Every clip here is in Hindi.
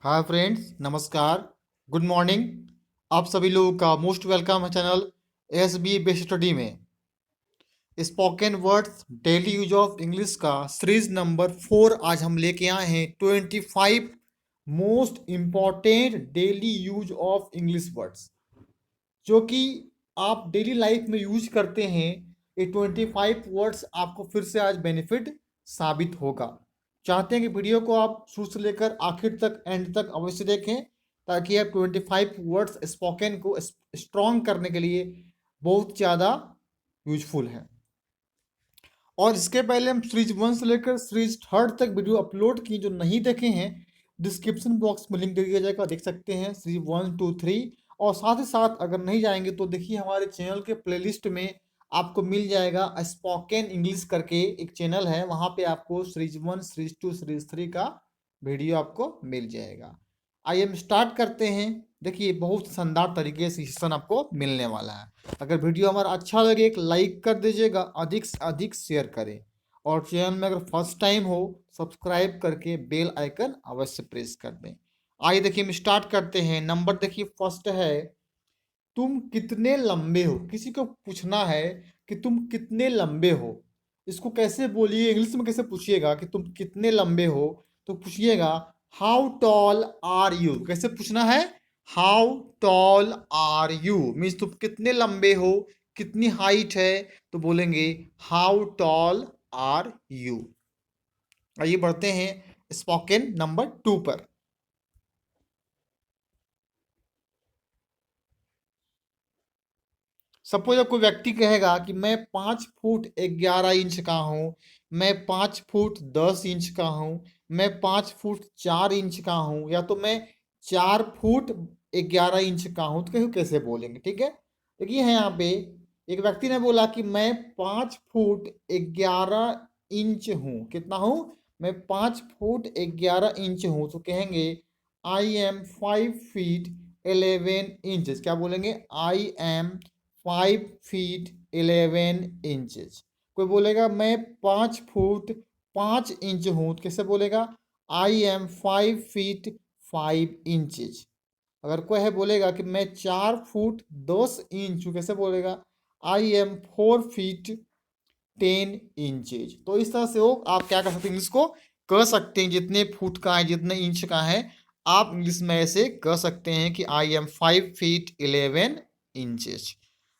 हाय फ्रेंड्स, नमस्कार, गुड मॉर्निंग। आप सभी लोगों का मोस्ट वेलकम है channel S B best study में। Spoken words daily use of English का सीरीज नंबर 4 आज हम लेके आए हैं। 25 most important daily use of English words जो कि आप डेली लाइफ में यूज करते हैं। ये 25 वर्ड्स आपको फिर से आज बेनिफिट साबित होगा। चाहते हैं कि वीडियो को आप शुरू से लेकर आखिर तक एंड तक अवश्य देखें ताकि आप 25 वर्ड्स स्पोकन को स्ट्रॉन्ग करने के लिए बहुत ज़्यादा यूजफुल है। और इसके पहले हम सीरीज 1 से लेकर सीरीज 3 तक वीडियो अपलोड की, जो नहीं देखे हैं डिस्क्रिप्शन बॉक्स में लिंक दे दिया जाएगा, देख सकते हैं सीरीज 1 2 3। और साथ ही साथ अगर नहीं जाएंगे तो देखिए हमारे चैनल के प्लेलिस्ट में आपको मिल जाएगा स्पोकन इंग्लिश करके एक चैनल है, वहाँ पे आपको सीरीज 1 सीरीज 2 सीरीज 3 का वीडियो आपको मिल जाएगा। आइए हम स्टार्ट करते हैं। देखिए बहुत शानदार तरीके से सेशन आपको मिलने वाला है। अगर वीडियो हमारा अच्छा लगे एक लाइक कर दीजिएगा, अधिक से अधिक शेयर करें और चैनल में अगर फर्स्ट टाइम हो सब्सक्राइब करके बेल आइकन अवश्य प्रेस कर दें। आइए देखिए हम स्टार्ट करते हैं। नंबर देखिए फर्स्ट है, तुम कितने लंबे हो। किसी को पूछना है कि तुम कितने लंबे हो, इसको कैसे बोलिए, इंग्लिश में कैसे पूछिएगा कि तुम कितने लंबे हो, तो पूछिएगा हाउ टॉल आर यू। कैसे पूछना है? How tall are you means तुम कितने लंबे हो, कितनी हाइट है, तो बोलेंगे हाउ टॉल आर यू। आइए बढ़ते हैं स्पोकन नंबर 2 पर। सपोज कोई व्यक्ति कहेगा कि मैं 5 फुट 11 इंच का हूँ, मैं 5 फुट 10 इंच का हूँ, मैं 5 फुट 4 इंच का हूँ, या तो मैं 4 फुट 11 इंच का हूँ, तो कैसे बोलेंगे? ठीक है, देखिए है यहाँ पे एक व्यक्ति ने बोला कि मैं 5 फुट 11 इंच हूँ। कितना हूँ? मैं 5 फुट 11 इंच हूँ, तो कहेंगे आई एम 5 फीट 11 इंचेस। क्या बोलेंगे? I am 5 feet 11 inches. कोई बोलेगा मैं 5 फुट 5 इंच हूँ, तो कैसे बोलेगा? I am 5 feet 5 inches. अगर कोई है बोलेगा कि मैं 4 फुट 10 इंच हूँ, कैसे बोलेगा? I am 4 feet 10 inches. तो इस तरह से हो आप क्या कर सकते हैं, इंग्लिश को कह सकते हैं। जितने फुट का है, जितने इंच का है, आप इंग्लिश में ऐसे कह सकते हैं कि आई एम 5 फीट 11 इंचेज।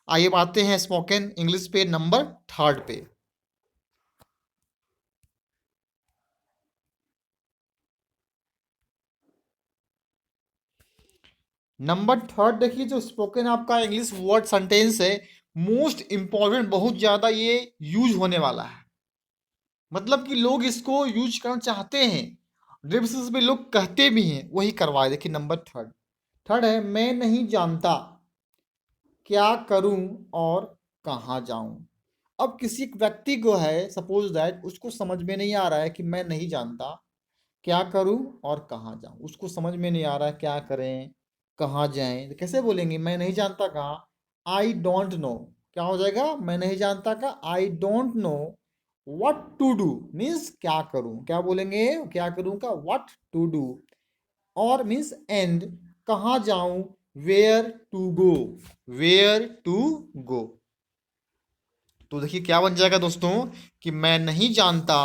आइए आते हैं स्पोकन इंग्लिश पे नंबर 3 पे। नंबर 3 देखिए, जो स्पोकन आपका इंग्लिश वर्ड सेंटेंस है, मोस्ट इंपॉर्टेंट, बहुत ज्यादा ये यूज होने वाला है। मतलब कि लोग इसको यूज करना चाहते हैं, बेसिस पे लोग कहते भी हैं, वही करवाए। देखिए नंबर 3 थर्ड है, मैं नहीं जानता क्या करूं और कहाँ जाऊं। अब किसी व्यक्ति को है सपोज दैट उसको समझ में नहीं आ रहा है कि मैं नहीं जानता क्या करूं और कहाँ जाऊं, उसको समझ में नहीं आ रहा है क्या करें कहाँ जाएं, तो कैसे बोलेंगे? मैं नहीं जानता का आई डोंट नो। क्या हो जाएगा? मैं नहीं जानता का I don't know what to do means क्या करूं। क्या बोलेंगे? क्या करूं का व्हाट टू डू। और मीन्स एंड कहाँ जाऊं, where to go, where to go. तो देखिए क्या बन जाएगा दोस्तों कि मैं नहीं जानता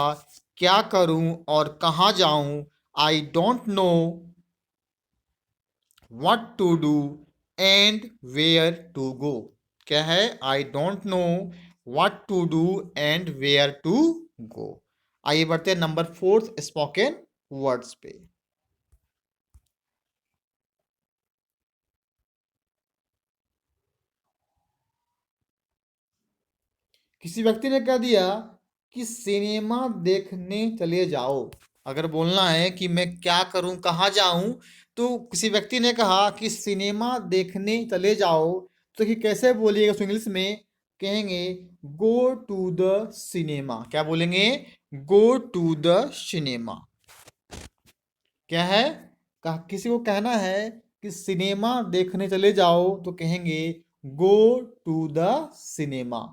क्या करूं और कहाँ जाऊं, I don't know what to do and where to go. क्या है? I don't know what to do and where to go. आइए बढ़ते हैं नंबर 4 स्पोकन वर्ड्स पे। किसी व्यक्ति ने कह दिया कि सिनेमा देखने चले जाओ। अगर बोलना है कि मैं क्या करूं कहाँ जाऊं, तो किसी व्यक्ति ने कहा कि सिनेमा देखने चले जाओ, तो कि कैसे बोलिएगा उसको इंग्लिश में? कहेंगे गो टू द सिनेमा। क्या बोलेंगे? Go to the cinema. क्या है? किसी को कहना है कि सिनेमा देखने चले जाओ, तो कहेंगे गो टू द सिनेमा।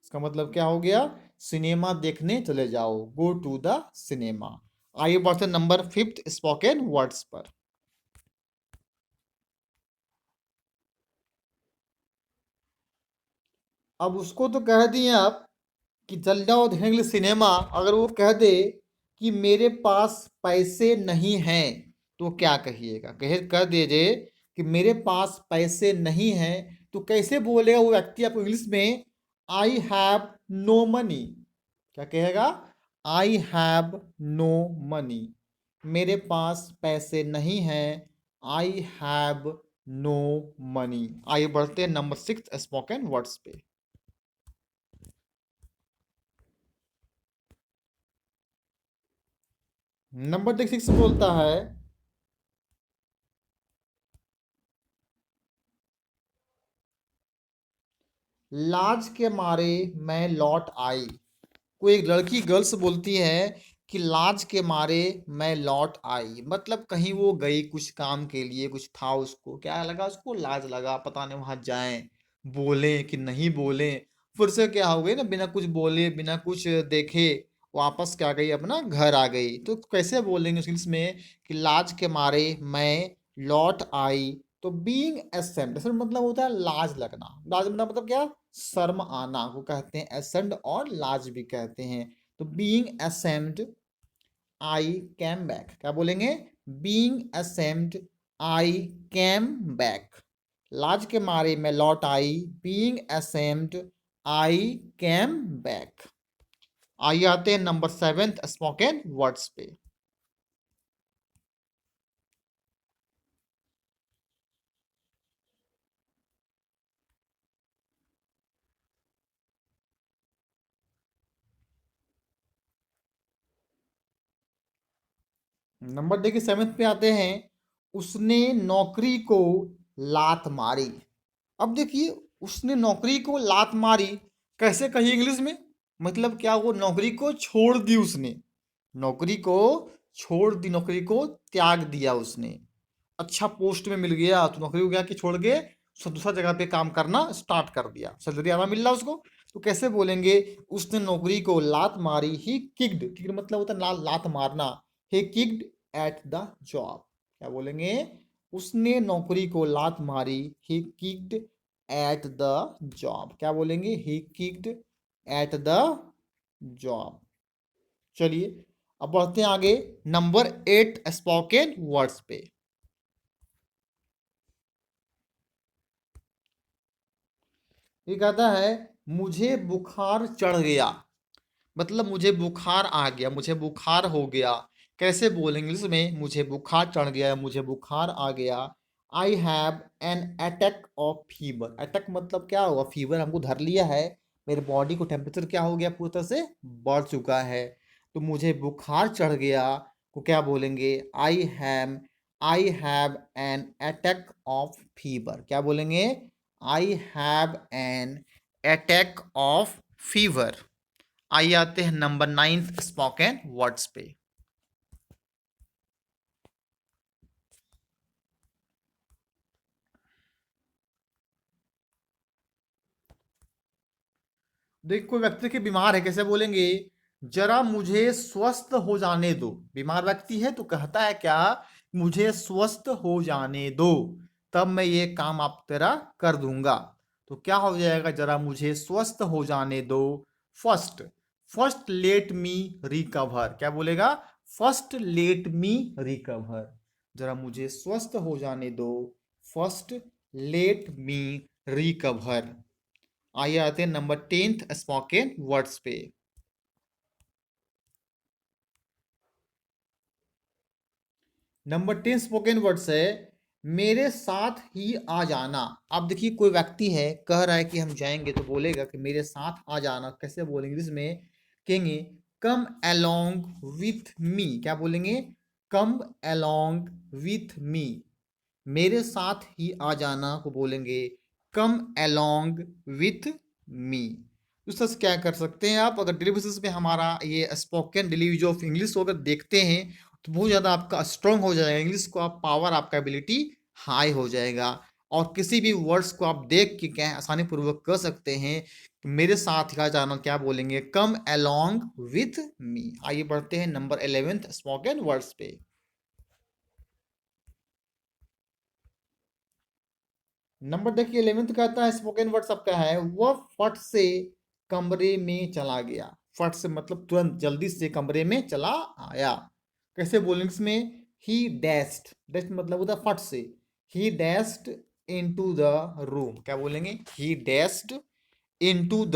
इसका मतलब क्या हो गया? सिनेमा देखने चले जाओ, गो टू द सिनेमा। आइए बढ़ते हैं नंबर 5 स्पोकन वर्ड्स पर। अब उसको तो कह दिए आप कि चल जाओ देखने के लिए सिनेमा, अगर वो कह दे कि मेरे पास पैसे नहीं हैं, तो क्या कहिएगा? कह दीजिए कि मेरे पास पैसे नहीं हैं, तो कैसे बोलेगा वो व्यक्ति आपको इंग्लिश में? I have no money. क्या कहेगा? I have no money. मेरे पास पैसे नहीं हैं। I have no money. आइए बढ़ते हैं नंबर 6 स्पोकन वर्ड्स पे। नंबर 6 बोलता है, लाज के मारे मैं लौट आई। कोई एक लड़की गर्ल्स बोलती है कि लाज के मारे मैं लौट आई, मतलब कहीं वो गई कुछ काम के लिए, कुछ था उसको, क्या लगा उसको? लाज लगा, पता नहीं वहां जाएं, बोले कि नहीं बोले। फिर से क्या हो गई ना, बिना कुछ बोले बिना कुछ देखे वापस क्या गई, अपना घर आ गई। तो कैसे बोलेंगे इंग्लिश में कि लाज के मारे मैं लौट आई? तो बीइंग एसेंट, एसेंट मतलब होता है लाज लगना। लाज मतलब क्या? शर्म आना को कहते हैं एसेंट, और लाज भी कहते हैं। तो being ashamed I came back. क्या बोलेंगे? Being ashamed I came back. लाज के मारे मैं लौट आई। Being ashamed I came back. आइए आते हैं नंबर 7 स्पोकन वर्ड्स पे। नंबर देखिए 7 पे आते हैं, उसने नौकरी को लात मारी। अब देखिए, उसने नौकरी को लात मारी, कैसे कही इंग्लिश में? मतलब क्या, वो नौकरी को छोड़ दी उसने। नौकरी को छोड़ दी, नौकरी को त्याग दिया उसने। अच्छा पोस्ट में मिल गया तो नौकरी को क्या कि छोड़ के दूसरा जगह पे काम करना स्टार्ट कर दिया, सैलरी ज्यादा मिल रहा उसको। तो कैसे बोलेंगे? उसने नौकरी को लात मारी। ही किक्ड, किक्ड मतलब होता है लात मारना। ही किक्ड एट द जॉब। क्या बोलेंगे? उसने नौकरी को लात मारी। ही किक्ड एट द जॉब। क्या बोलेंगे? ही किक्ड एट द जॉब। चलिए अब बढ़ते हैं आगे नंबर 8 स्पोकन वर्ड्स पे। ये कहता है, मुझे बुखार चढ़ गया। मतलब मुझे बुखार आ गया, मुझे बुखार हो गया। कैसे बोलेंगे इंग्लिश में? मुझे बुखार चढ़ गया, मुझे बुखार आ गया। I have an attack of fever. Attack मतलब क्या हुआ? फीवर हमको धर लिया है, मेरे बॉडी को टेम्परेचर क्या हो गया, पूरी तरह से बढ़ चुका है। तो मुझे बुखार चढ़ गया को क्या बोलेंगे? I have an attack of fever. क्या बोलेंगे? I have an attack of fever. आइए आते हैं नंबर 9 स्पोकन वर्ड्स पे। देखो, कोई व्यक्ति के बीमार है, कैसे बोलेंगे? जरा मुझे स्वस्थ हो जाने दो। बीमार व्यक्ति है तो कहता है क्या? मुझे स्वस्थ हो जाने दो, तब मैं ये काम आप तेरा कर दूंगा। तो क्या हो जाएगा? जरा मुझे स्वस्थ हो जाने दो। First, first let me recover. क्या बोलेगा? First let me recover. जरा मुझे स्वस्थ हो जाने दो। First let me recover. आइए आते हैं नंबर 10 स्पोकन वर्ड्स पे। नंबर 10 स्पोकन वर्ड्स है, मेरे साथ ही आ जाना। अब देखिए, कोई व्यक्ति है कह रहा है कि हम जाएंगे, तो बोलेगा कि मेरे साथ आ जाना। कैसे बोलेंगे इसमें? कहेंगे कम अलोंग विथ मी। क्या बोलेंगे? Come along with me. मेरे साथ ही आ जाना को बोलेंगे कम अलोंग विथ मी। तो सर क्या कर सकते हैं आप, अगर डेली बेसिस पे हमारा ये spoken daily use of English को अगर देखते हैं, तो बहुत ज़्यादा आपका स्ट्रांग हो जाएगा इंग्लिश को, आप पावर, आपका एबिलिटी हाई हो जाएगा। और किसी भी वर्ड्स को आप देख के क्या है आसानी पूर्वक कह सकते हैं कि मेरे साथ का जाना, क्या बोलेंगे, कम अलोंग विथ मी। आइए बढ़ते हैं नंबर 11th स्पोकन वर्ड्स पे। नंबर देखिए 11th कहता है स्पोकन वर्ड सबका है, वह फट से कमरे में चला गया। फट से मतलब तुरंत जल्दी से कमरे में चला आया। कैसे बोलेंगे इसमें, ही डैश्ड, डैश्ड मतलब होता है फट से। ही डैश्ड इनटू द रूम, क्या बोलेंगे, ही डैश्ड इनटू द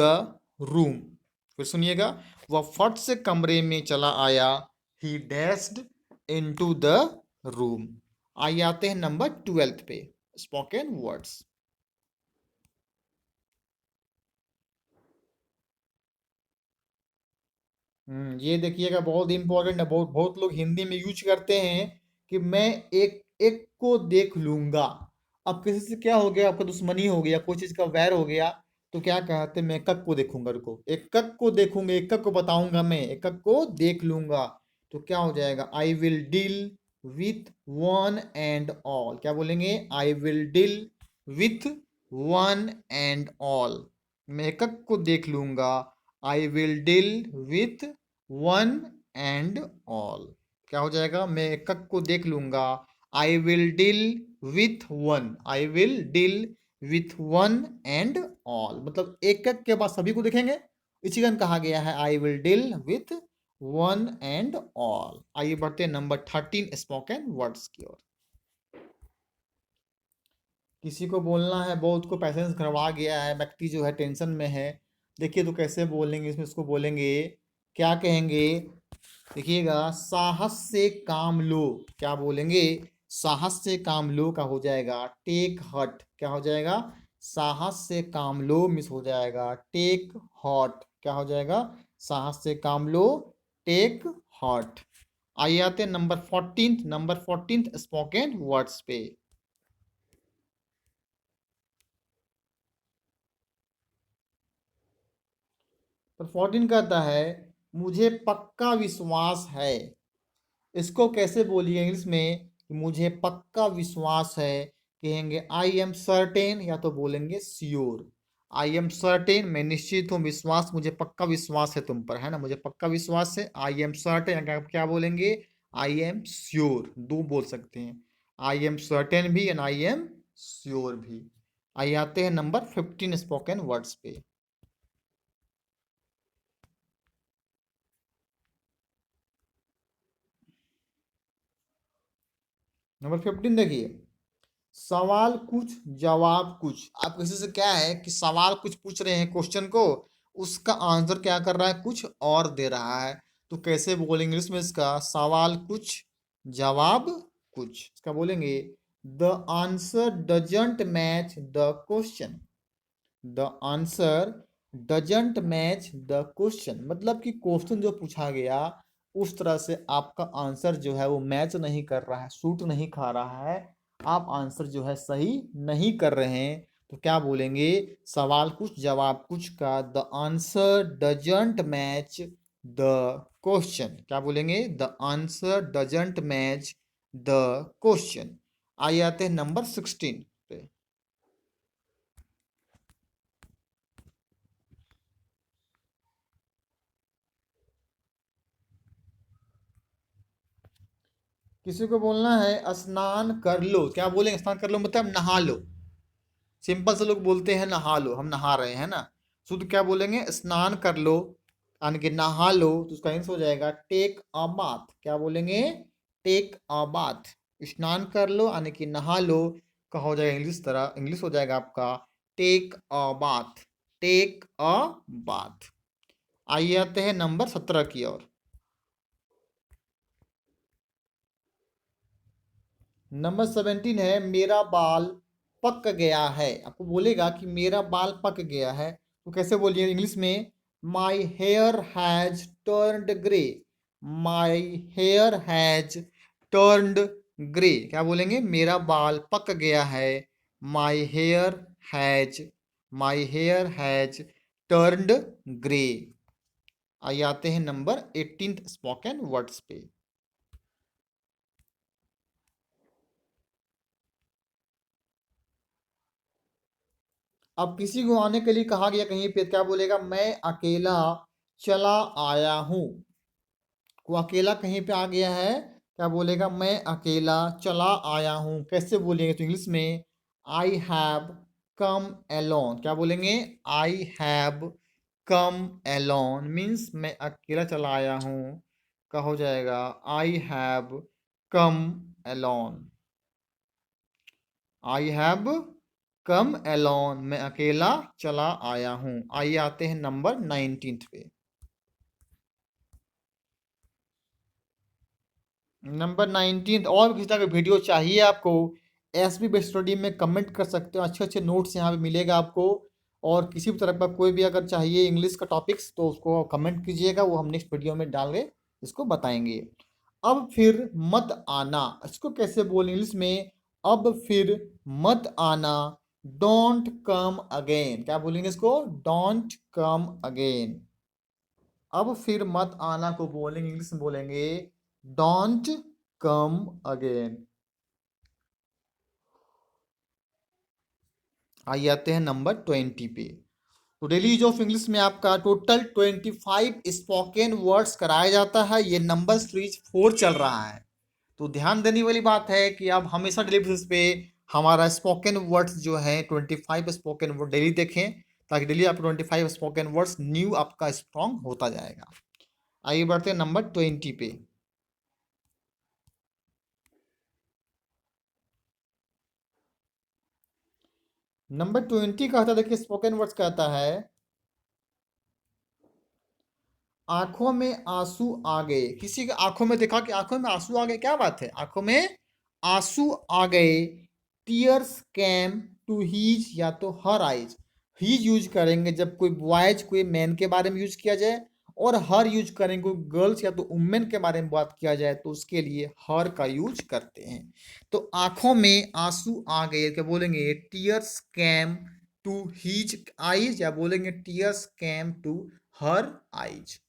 रूम। फिर सुनिएगा, वह फट से कमरे में चला आया। ही डैश्ड इनटू द रूम। आइए आते हैं नंबर 12 पे, स्पोकन वर्ड्स। ये देखिएगा बहुत इंपॉर्टेंट है, बहुत बहुत लोग हिंदी में यूज करते हैं कि मैं एक एक को देख लूंगा। अब किसी से क्या हो गया, आपका दुश्मनी हो गया, कोई चीज का वैर हो गया, तो क्या कहते हैं, मैं एकक को देखूंगा, रुको, एकक को देखूंगा, एकक को बताऊंगा, मैं एकक को देख लूंगा। तो क्या हो जाएगा, I will deal with one and all. क्या बोलेंगे, I will deal with one and all. मैं एकक को देख लूंगा, I will deal with one and all. क्या हो जाएगा, मैं एकक को देख लूंगा, I will deal with one, I will deal with one and all, मतलब एकक के बाद सभी को देखेंगे, इसी कारण कहा गया है I will deal with one and all. आइए बढ़ते हैं नंबर 13 स्पोकन वर्ड्स की ओर। किसी को बोलना है, बहुत को पैसेंस करवा गया है, व्यक्ति जो है टेंशन में है, देखिए तो कैसे बोलेंगे इसमें, इसको बोलेंगे, क्या कहेंगे, देखिएगा, साहस से काम लो। क्या बोलेंगे, साहस से काम लो का हो जाएगा टेक हट। क्या हो जाएगा, साहस से काम लो मिस हो जाएगा टेक हॉट। क्या हो जाएगा, साहस से काम लो टेक हॉट। आइए आते हैं नंबर 14 स्पोकन वर्ड्स पे। तो 14 कहता है, मुझे पक्का विश्वास है। इसको कैसे बोलिए इंग्लिश में कि मुझे पक्का विश्वास है, कहेंगे आई एम सर्टेन, या तो बोलेंगे श्योर। आई एम सर्टेन, मैं निश्चित हूँ, विश्वास, मुझे पक्का विश्वास है तुम पर, है ना, मुझे पक्का विश्वास है। आई एम सर्टेन, क्या बोलेंगे, आई एम श्योर, दो बोल सकते हैं, आई एम सर्टेन भी एंड आई एम श्योर भी। आइए आते हैं नंबर 15 स्पोकन वर्ड्स पे। नंबर 15 देखिए, सवाल कुछ जवाब कुछ। आप किसी से क्या है कि सवाल कुछ पूछ रहे हैं, क्वेश्चन को, उसका आंसर क्या कर रहा है, कुछ और दे रहा है। तो कैसे बोलेंगे इंग्लिश में इसका, सवाल कुछ जवाब कुछ। इसका बोलेंगे, the answer doesn't match the question. The answer doesn't match the question, मतलब कि क्वेश्चन जो पूछा गया उस तरह से आपका आंसर जो है वो मैच नहीं कर रहा है, सूट नहीं खा रहा है, आप आंसर जो है सही नहीं कर रहे हैं। तो क्या बोलेंगे, सवाल कुछ जवाब कुछ का the answer doesn't match the question. क्या बोलेंगे, the answer doesn't match the question. आइए आते हैं नंबर 16 पे। किसी को बोलना है स्नान कर लो। क्या बोलेंगे, स्नान कर लो मतलब नहा लो। सिंपल से लोग बोलते हैं नहा लो, हम नहा रहे हैं ना। शुद्ध क्या बोलेंगे, स्नान कर लो, यानी कि नहा लो, तो उसका आंसर हो जाएगा टेक अ बाथ। क्या बोलेंगे, टेक अ बाथ। स्नान कर लो यानी कि नहा लो का हो जाएगा इंग्लिश तरह, इंग्लिश हो जाएगा आपका take a bath, take a bath. आइए आते हैं नंबर 17 की ओर। नंबर 17 है, मेरा बाल पक गया है। आपको बोलेगा कि मेरा बाल पक गया है, तो कैसे बोलिए इंग्लिश में, my hair has turned grey. My hair has turned grey. क्या बोलेंगे, मेरा बाल पक गया है, my hair has, my hair has turned grey. आइए आते हैं नंबर 18 स्पोकन वर्ड्स पे। अब किसी को आने के लिए कहा गया कहीं पे, क्या बोलेगा? मैं अकेला चला आया हूं। को अकेला कहीं पे आ गया है, क्या बोलेगा? मैं अकेला चला आया हूं। कैसे बोलेंगे? तो इंग्लिश में आई हैव कम एलोन। क्या बोलेंगे? I have come alone means मैं अकेला चला आया हूं। क्या हो जाएगा? I have come alone. I have come alone, मैं अकेला चला आया हूं। आइए आते हैं नंबर 19 पे। नंबर 19, और भी किसी तरह का वीडियो चाहिए आपको, एसबी बेस्ट स्टडी में कमेंट कर सकते हो। अच्छे अच्छे नोट्स यहाँ पे मिलेगा आपको। और किसी भी तरह का कोई भी अगर चाहिए इंग्लिश का टॉपिक्स तो उसको कमेंट कीजिएगा, वो हम नेक्स्ट वीडियो में डाल के इसको बताएंगे। अब फिर मत आना, इसको कैसे बोल इंग्लिश में? अब फिर मत आना, डोंट कम अगेन। क्या बोलेंगे इसको? Don't come again. अब फिर मत आना को बोलेंगे, इंग्लिश में बोलेंगे डोंट कम अगेन। आइए आते हैं नंबर 20 पे। तो डेली यूज ऑफ इंग्लिश में आपका टोटल 25 स्पोकन वर्ड्स कराया जाता है। ये नंबर सीरीज 4 चल रहा है। तो ध्यान देने वाली बात है कि आप हमेशा डेली बेसिस पे हमारा स्पोकन वर्ड्स जो है 25 स्पोकन वर्ड डेली देखें, ताकि डेली आप 25 स्पोकन वर्ड्स न्यू आपका स्ट्रॉन्ग होता जाएगा। आइए बढ़ते हैं नंबर 20 पे। नंबर 20 कहता है, देखिए स्पोकन वर्ड्स कहता है आंखों में आंसू आ गए। किसी के आंखों में देखा कि आंखों में आंसू आ गए, क्या बात है? आंखों में आंसू आ गए। टीयर्स कैम टू हीज या तो हर आइज। हीज यूज करेंगे जब कोई बॉयज कोई मैन के बारे में यूज किया जाए, और हर यूज करेंगे कोई गर्ल्स या तो वुमेन के बारे में बात किया जाए तो उसके लिए हर का यूज करते हैं। तो आंखों में आंसू आ गए क्या बोलेंगे? Tears came to his eyes, या बोलेंगे tears came to her eyes.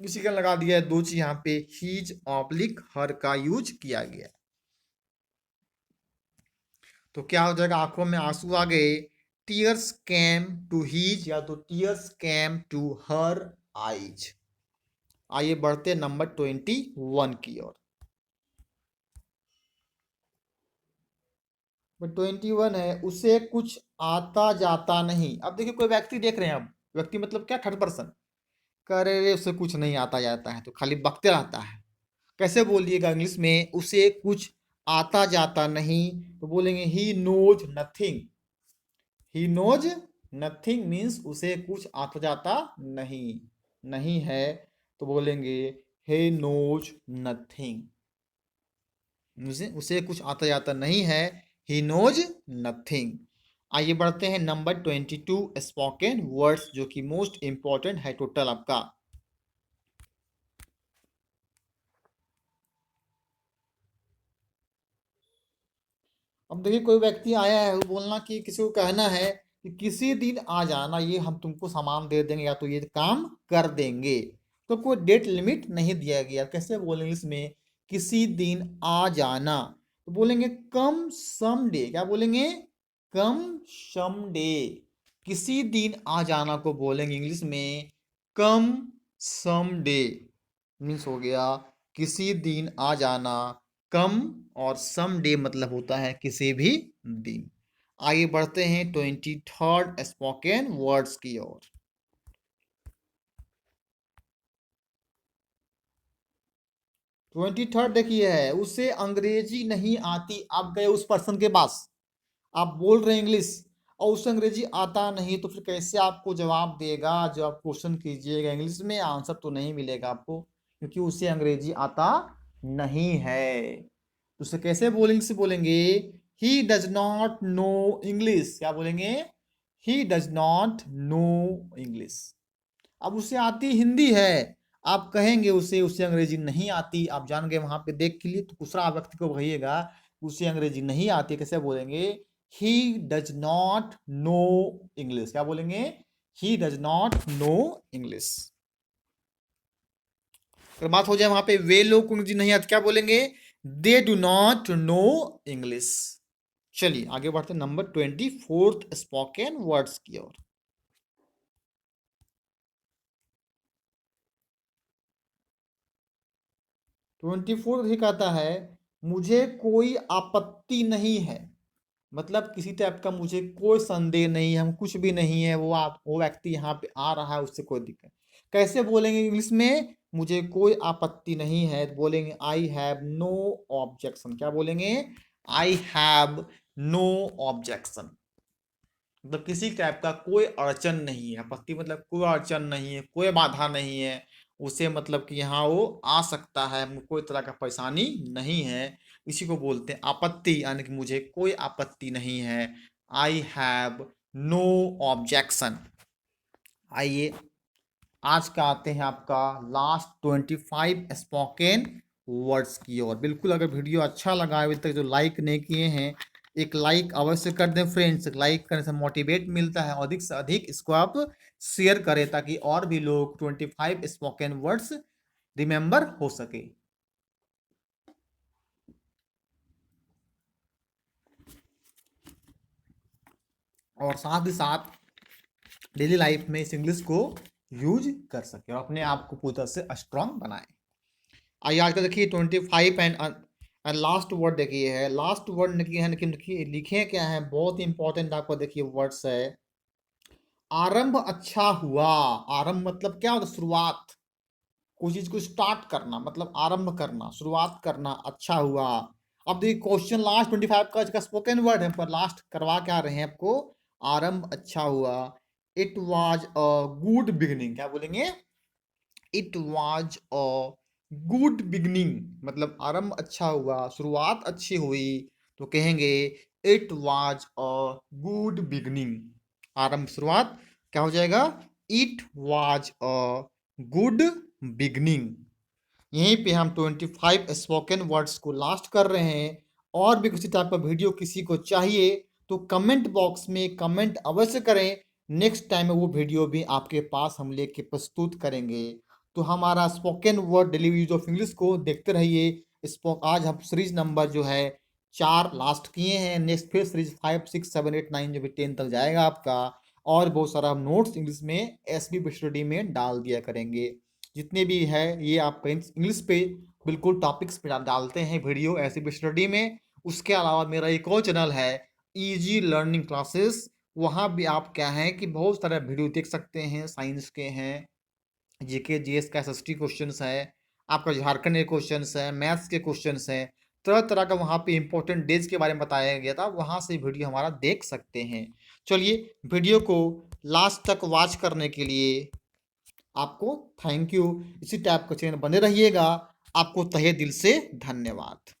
इसी का लगा दिया है दो चीज यहाँ पे, हीज ऑब्लिक हर का यूज किया गया। तो क्या हो जाएगा? आंखों में आंसू आ गए। टीयर्स कैम टू हीज या तो tears came to her eyes. आइए बढ़ते नंबर 21 की ओर। 21 है, उसे कुछ आता जाता नहीं। अब देखिए कोई व्यक्ति देख रहे हैं, अब व्यक्ति मतलब क्या? Third person. कह रहे रे उसे कुछ नहीं आता जाता है, तो खाली बकते रहता है। कैसे बोलिएगा इंग्लिश में? उसे कुछ आता जाता नहीं तो बोलेंगे he knows nothing. He knows nothing means उसे कुछ आता जाता नहीं, नहीं है, तो बोलेंगे he knows nothing। उसे कुछ आता जाता नहीं है, he knows nothing। आइए बढ़ते हैं नंबर 22 स्पोकन वर्ड्स, जो कि मोस्ट इंपॉर्टेंट है टोटल आपका। अब देखिए कोई व्यक्ति आया है, वो बोलना कि किसी को कहना है कि किसी दिन आ जाना, ये हम तुमको सामान दे देंगे या तो ये काम कर देंगे। तो कोई डेट लिमिट नहीं दिया गया। कैसे बोलेंगे इसमें? किसी दिन आ जाना तो बोलेंगे कम सम डे। क्या बोलेंगे? Come some day. किसी दिन आ जाना को बोलेंगे इंग्लिश में कम सम डे। मीन्स हो गया किसी दिन आ जाना। कम और सम डे मतलब होता है किसी भी दिन। आगे बढ़ते हैं 23rd स्पोकन वर्ड्स की ओर। 23rd देखिए है, उसे अंग्रेजी नहीं आती। आप गए उस पर्सन के पास, आप बोल रहे हैं इंग्लिश और उसे अंग्रेजी आता नहीं, तो फिर कैसे आपको जवाब देगा? जब आप क्वेश्चन कीजिएगा इंग्लिश में, आंसर तो नहीं मिलेगा आपको, क्योंकि उसे अंग्रेजी आता नहीं है। तो उसे कैसे बोलेंगे? से बोलेंगे he does not know English. क्या बोलेंगे? He does not know English. अब उसे आती हिंदी है, आप कहेंगे उसे उसे अंग्रेजी नहीं आती, आप जान गए वहां पे देख के लिए, तो दूसरा व्यक्ति को कहिएगा उसे अंग्रेजी नहीं आती, कैसे बोलेंगे? He does not know English. क्या बोलेंगे? He does not know English. अगर बात हो जाए वहां पे वे लोग को अंग्रेजी नहीं आती, क्या बोलेंगे? They do not know English. चलिए आगे बढ़ते हैं नंबर 24th स्पोकन वर्ड्स की ओर। 24 ही कहता है, मुझे कोई आपत्ति नहीं है। मतलब किसी टाइप का मुझे कोई संदेह नहीं है, हम कुछ भी नहीं है, वो व्यक्ति यहाँ पे आ रहा है, उससे कोई दिक्कत। कैसे बोलेंगे इंग्लिश में? मुझे कोई आपत्ति नहीं है तो बोलेंगे आई हैव नो ऑब्जेक्शन। क्या बोलेंगे? I have no objection. मतलब किसी टाइप का कोई अड़चन नहीं है। आपत्ति मतलब कोई अड़चन नहीं है, कोई बाधा नहीं है उसे, मतलब कि यहाँ वो आ सकता है, कोई तरह का परेशानी नहीं है। इसी को बोलते हैं आपत्ति, यानी कि मुझे कोई आपत्ति नहीं है। I have no objection. आइए आज का आते हैं आपका लास्ट 25 स्पोकन वर्ड्स की ओर। बिल्कुल अगर वीडियो अच्छा लगा है, अभी तक जो लाइक नहीं किए हैं एक लाइक अवश्य कर दें फ्रेंड्स। लाइक करने से मोटिवेट मिलता है, अधिक से अधिक इसको आप शेयर करें ताकि और भी लोग 25 स्पोकन वर्ड्स रिमेंबर हो सके। और साथ ही साथ डेली लाइफ में इस इंग्लिश को यूज कर सके और अपने आप को पूरी तरह से स्ट्रांग बनाए। आइए आज का देखिए 25 एंड लास्ट वर्ड देखिए है। लास्ट वर्ड लिखिए है, लेकिन देखिए लिखे क्या है, बहुत इंपॉर्टेंट आपको देखिए वर्ड्स है। आरंभ अच्छा हुआ। आरंभ मतलब क्या होता है? शुरुआत। कोई चीज को स्टार्ट करना, मतलब आरंभ करना, शुरुआत करना। अच्छा हुआ। अब देखिए क्वेश्चन लास्ट 25 का इसका स्पोकन वर्ड है, पर लास्ट करवा क्या रहे हैं आपको? आरंभ अच्छा हुआ। It was a good beginning. क्या बोलेंगे? It was a good beginning. मतलब आरंभ अच्छा हुआ, शुरुआत अच्छी हुई, तो कहेंगे it was a good beginning. आरंभ शुरुआत क्या हो जाएगा? It was a good beginning. यहीं पे हम 25 स्पोकन वर्ड्स को लास्ट कर रहे हैं। और भी किसी टाइप का वीडियो किसी को चाहिए तो कमेंट बॉक्स में कमेंट अवश्य करें। नेक्स्ट टाइम वो वीडियो भी आपके पास हम लेके प्रस्तुत करेंगे। तो हमारा spoken word daily use of English को देखते रहिए। आज हम सीरीज नंबर जो है 4 लास्ट किए हैं। नेक्स्ट फिर सीरीज 5 6 7 8 9 जो भी 10 तक जाएगा आपका। और बहुत सारा नोट्स इंग्लिश में SB स्टडी में डाल दिया करेंगे। जितने भी है ये आप इंग्लिश पे बिल्कुल टॉपिक्स पे डालते हैं वीडियो ऐसे स्टडी में। उसके अलावा मेरा एक और चैनल है इजी लर्निंग क्लासेस। वहाँ भी आप क्या है कि बहुत सारे वीडियो देख सकते हैं। साइंस के हैं, जीके जीएस का SST क्वेश्चंस है, आपका झारखंड के क्वेश्चंस है, मैथ्स के क्वेश्चंस हैं। तरह तरह का वहाँ पे इंपॉर्टेंट डेज के बारे में बताया गया था, वहाँ से वीडियो हमारा देख सकते हैं। चलिए वीडियो को लास्ट तक वॉच करने के लिए आपको थैंक यू। इसी टाइप का चैनल बने रहिएगा। आपको तहे दिल से धन्यवाद।